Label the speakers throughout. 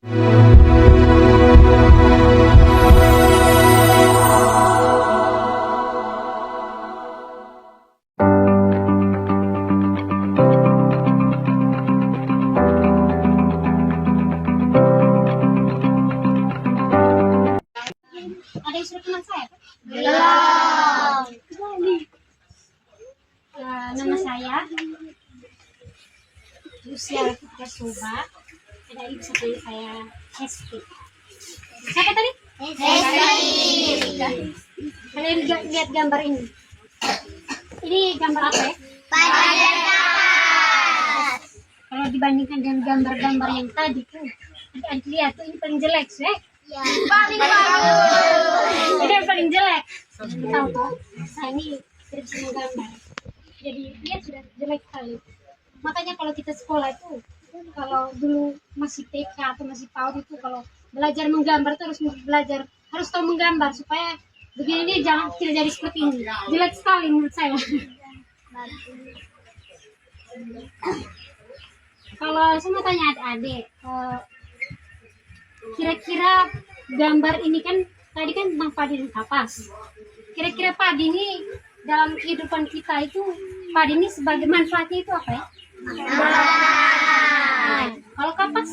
Speaker 1: Ada yang sudah kenal saya? Belum. Nama saya Lucia Suba. Ada ibu satu saya Hesti. Siapa tadi? Hesti. Kalian lihat gambar ini. Ini gambar apa ya? Pajar kapas. Kalau dibandingkan dengan gambar-gambar yang tadi tuh, adik lihat tuh ini paling jelek sih. Ya, paling bagus. Ini yang paling jelek. Tahu toh? Saya ini tidak bisa menggambar. Jadi dia sudah jelek sekali. Makanya kalau kita sekolah itu, kalau dulu masih TK atau masih PAUD itu, kalau belajar menggambar itu harus tahu menggambar supaya begini ini jangan tidak jadi seperti ini. Jelek sekali menurut saya. Kalau saya mau tanya adik-adik, kira-kira gambar ini kan tadi kan tentang padi dan kapas. Kira-kira padi ini dalam kehidupan kita itu, padi ini sebagai manfaatnya itu apa ya? Kalau kapas?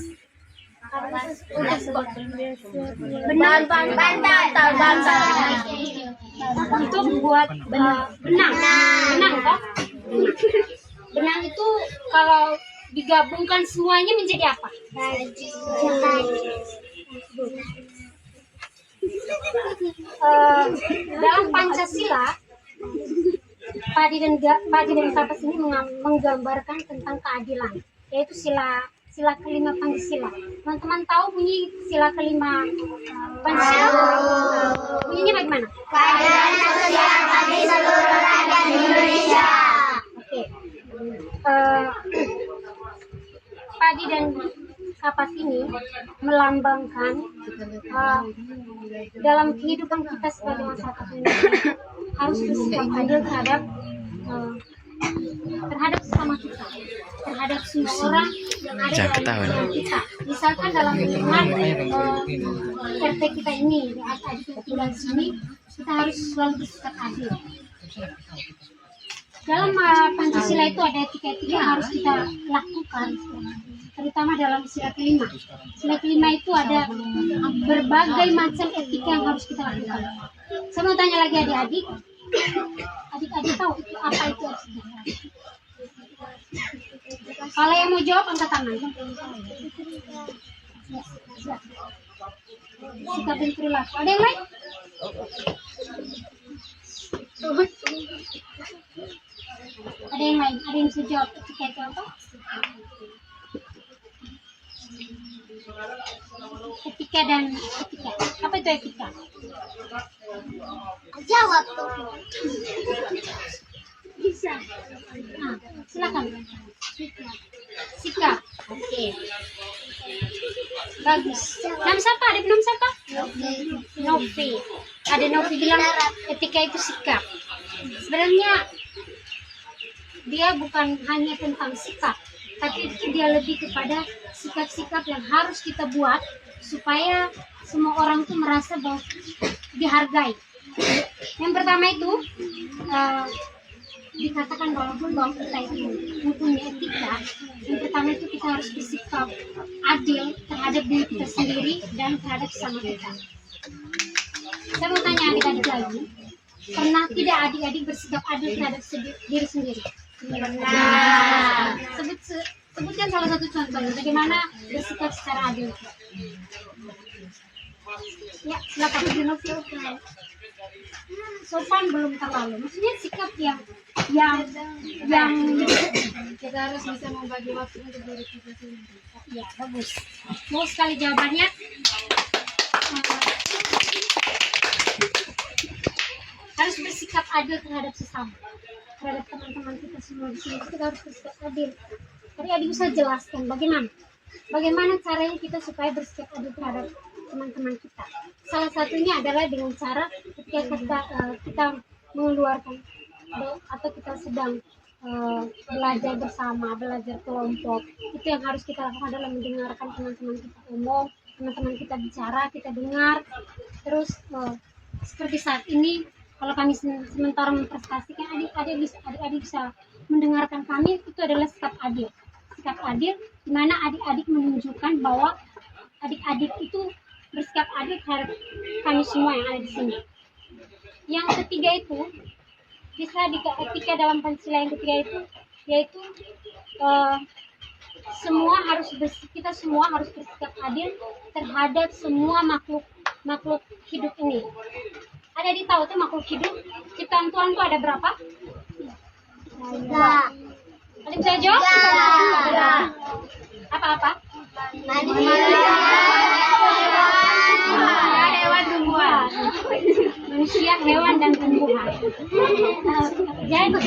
Speaker 1: Bantal. Untuk buat benang toh? Benang itu kalau digabungkan semuanya menjadi apa? Dalam Pancasila, padi dan kapas ini menggambarkan tentang keadilan, yaitu sila kelima Pancasila. Teman-teman tahu bunyi sila kelima Pancasila? Bunyinya bagaimana? Keadilan sosial bagi seluruh rakyat Indonesia. Oke. Padi dan kapas ini melambangkan dalam kehidupan kita sebagai masyarakat Indonesia harus bersikap adil terhadap sesama kita, terhadap semua orang yang ada dalam lingkungan kita. Misalkan dalam lingkungan RT kita ini, adik kita tinggal di sini, kita harus selalu bersikap adil. Dalam Pancasila itu ada etika-etika yang harus kita lakukan, terutama dalam sila kelima. Sila kelima itu ada berbagai macam etika yang harus kita lakukan. Saya mau tanya lagi adik-adik, adik-adik tahu itu apa itu etika? Kalau yang mau jawab angkat tangan. Sikap dan perilaku. Ada yang lain? Ada yang lain? Ada yang bisa jawab etika itu apa? Etika dan etika. Apa itu etika? Jawab tuh. Bisa. Nah, silakan. Sikap. Oke. Bagus. Nama siapa? Ada belum siapa? Novi. Ada Novi bilang etika itu sikap. Sebenarnya dia bukan hanya tentang sikap, tapi itu dia lebih kepada sikap-sikap yang harus kita buat supaya semua orang tuh merasa bahwa dihargai. Yang pertama itu dikatakan bahwa kita itu mempunyai etika. Yang pertama itu kita harus bersikap adil terhadap diri kita sendiri dan terhadap sesama kita. Saya mau tanya adik-adik lagi, pernah tidak adik-adik bersikap adil terhadap diri sendiri? Nah, sebutkan salah satu contoh bagaimana bersikap secara adil. Ya, silakan. Sopan belum terlalu. Maksudnya sikap yang
Speaker 2: kita harus bisa membagi waktu untuk diri kita sendiri.
Speaker 1: Ya, bagus. Mau sekali jawabannya? Harus bersikap adil terhadap sesama, terhadap teman-teman kita semua di sini. Kita harus bersikap adil. Tadi adik bisa jelaskan bagaimana caranya kita supaya bersikap adil terhadap teman-teman kita. Salah satunya adalah dengan cara ketika kita mengeluarkan atau kita sedang belajar bersama, belajar kelompok, itu yang harus kita lakukan adalah mendengarkan teman-teman kita ngomong, teman-teman kita bicara, kita dengar. Terus seperti saat ini, kalau kami sementara memprestasikan, adik-adik bisa mendengarkan kami, itu adalah sikap adil. Sikap adil di mana adik-adik menunjukkan bahwa adik-adik itu bersikap adil terhadap kami semua yang ada di sini. Yang ketiga itu, bisa di etika dalam Pancasila yang ketiga itu, yaitu kita semua harus bersikap adil terhadap semua makhluk hidup ini. Ada di tahu tuh makhluk hidup ciptaan Tuhan tuh ada berapa?
Speaker 2: Tiga.
Speaker 1: Ada bisa jawab?
Speaker 2: Tiga.
Speaker 1: Apa-apa?
Speaker 2: Hewan, tumbuhan.
Speaker 1: Manusia, hewan, dan tumbuhan. Jadi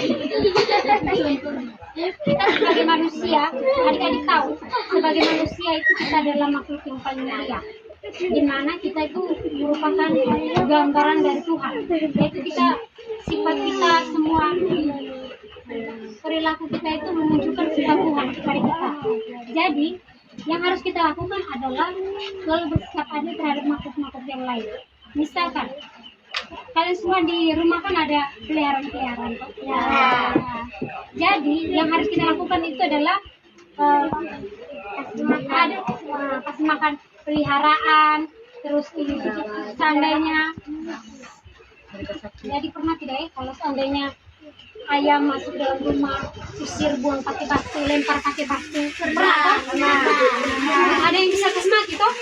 Speaker 1: kita sebagai manusia, adik-adik tahu, sebagai manusia itu kita adalah makhluk yang paling mulia, di mana kita itu merupakan gambaran dari Tuhan. Yaitu sifat kita semua, perilaku kita itu menunjukkan sifat Tuhan kepada kita. Jadi yang harus kita lakukan adalah selalu bersikap adil terhadap makhluk-makhluk yang lain. Misalkan kalian semua di rumah kan ada peliharaan. Ya. Jadi yang harus kita lakukan itu adalah kasih makan peliharaan, terus seandainya jadi pernah tidak ya kalau seandainya ayam masuk dalam rumah, usir, buang pakai batu, lempar pakai batu, pernah? Ada yang bisa kasih mati toh?